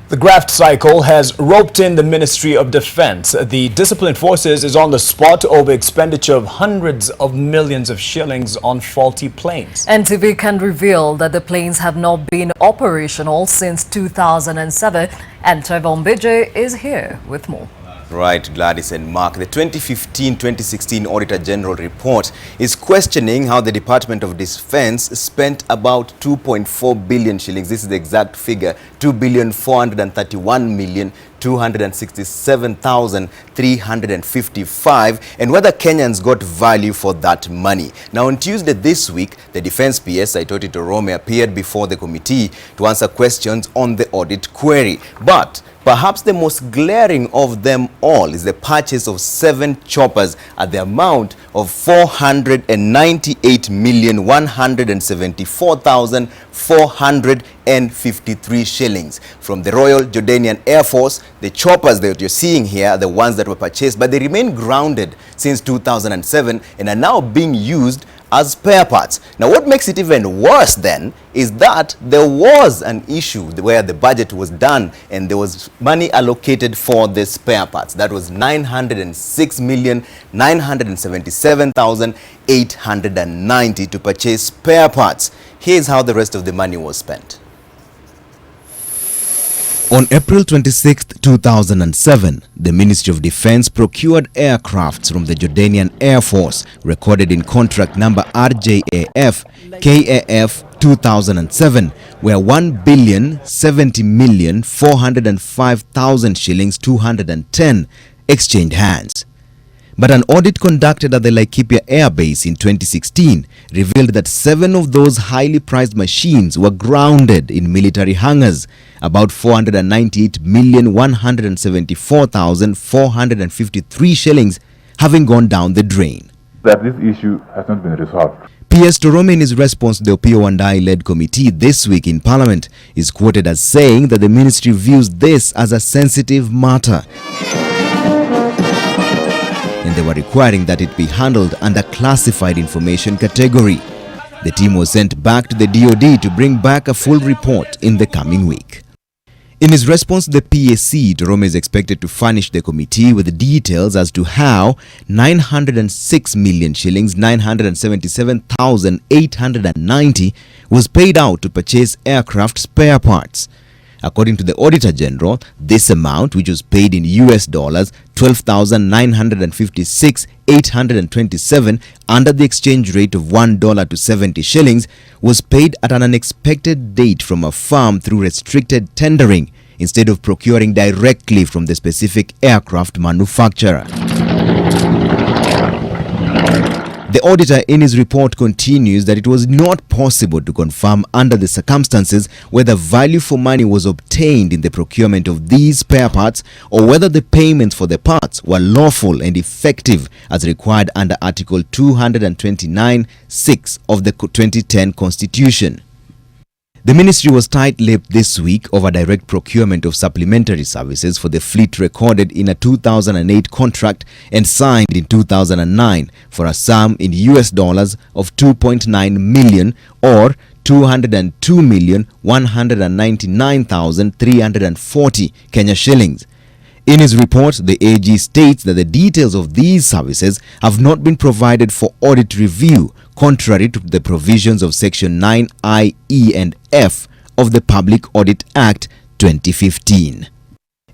The graft cycle has roped in the Ministry of Defense. The disciplined forces is on the spot over expenditure of hundreds of millions of shillings on faulty planes. NTV can reveal that the planes have not been operational since 2007, and Trevor Mbije is here with more. Right, Gladys and Mark. The 2015-2016 Auditor General report is questioning how the Department of Defense spent about 2.4 billion shillings. This is the exact figure, 2,431,267,355, and whether Kenyans got value for that money. Now, on Tuesday this week, the Defense PS Saitoti Torome appeared before the committee to answer questions on the audit query. But perhaps the most glaring of them all is the purchase of 7 choppers at the amount of 498,174,453 shillings from the Royal Jordanian Air-force. The choppers that you're seeing here are the ones that were purchased, but they remain grounded since 2007 and are now being used as spare parts. Now, what makes it even worse then is that there was an issue where the budget was done and there was money allocated for the spare parts. That was 906,977,890 to purchase spare parts. Here's how the rest of the money was spent. On April 26, 2007, the Ministry of Defense procured aircrafts from the Jordanian Air Force, recorded in contract number RJAF KAF 2007, where 1,070,405,000 shillings 210 exchanged hands. But an audit conducted at the Laikipia Air Base in 2016 revealed that 7 of those highly prized machines were grounded in military hangars, about 498,174,453 shillings having gone down the drain. That this issue has not been resolved. PS Torome, in his response to the Opio Wandai-led committee this week in Parliament, is quoted as saying that the ministry views this as a sensitive matter, and they were requiring that it be handled under classified information category. The team was sent back to the DOD to bring back a full report in the coming week. In his response to the PAC, Torome is expected to furnish the committee with details as to how 906 million shillings 977,890 was paid out to purchase aircraft spare parts. According to the Auditor General, this amount, which was paid in US dollars 12,956,827 under the exchange rate of $1 to 70 shillings, was paid at an unexpected date from a firm through restricted tendering instead of procuring directly from the specific aircraft manufacturer. The auditor in his report continues that it was not possible to confirm under the circumstances whether value for money was obtained in the procurement of these spare parts or whether the payments for the parts were lawful and effective as required under Article 229(6) of the 2010 Constitution. The ministry was tight-lipped this week over direct procurement of supplementary services for the fleet recorded in a 2008 contract and signed in 2009 for a sum in US dollars of 2.9 million or 202,199,340 Kenya shillings. In his report, the AG states that the details of these services have not been provided for audit review, contrary to the provisions of Section 9I, E and F of the Public Audit Act 2015.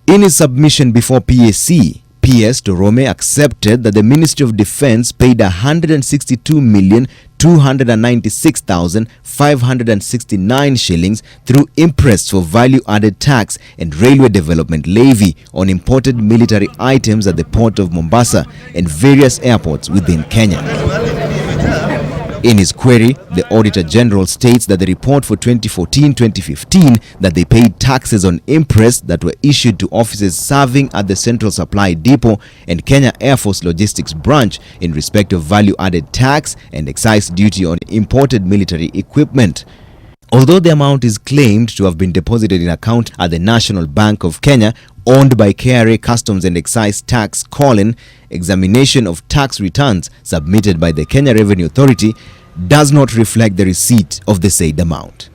In his submission before PAC, PS Torome accepted that the Ministry of Defense paid 162,296,569 shillings through interest for value-added tax and railway development levy on imported military items at the port of Mombasa and various airports within Kenya. In his query, the Auditor General states that the report for 2014-2015 that they paid taxes on interest that were issued to officers serving at the Central Supply Depot and Kenya Air Force Logistics Branch in respect of value-added tax and excise duty on imported military equipment. Although the amount is claimed to have been deposited in account at the National Bank of Kenya, owned by KRA Customs and Excise Tax Colin, examination of tax returns submitted by the Kenya Revenue Authority does not reflect the receipt of the said amount.